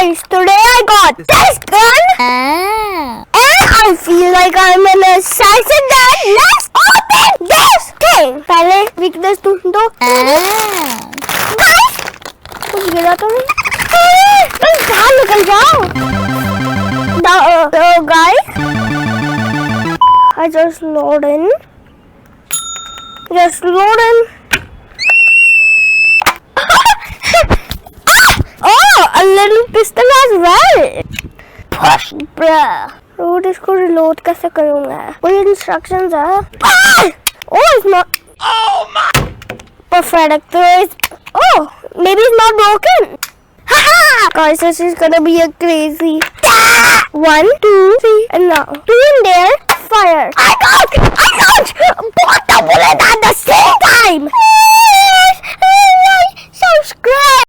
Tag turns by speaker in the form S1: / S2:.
S1: guys, today I got this gun and I feel like I'm an assassin. Then let's open this thing. पहले weakness ढूंढो. Guys, कुछ गिरा तो नहीं? तुम बाहर निकल जाओ. Guys, I just load in. Just load in. Oh, a little pistol as well. Push, bruh. Road इसको reload कैसे करूँगा? कोई instructions है? Oh, it's not.
S2: Oh my!
S1: Perfect. Oh, maybe it's not broken. Haha! Guys, this is gonna be a crazy. 1, 2, 3, and now 2 in there. Fire. I got both the bullet at the same time. Subscribe.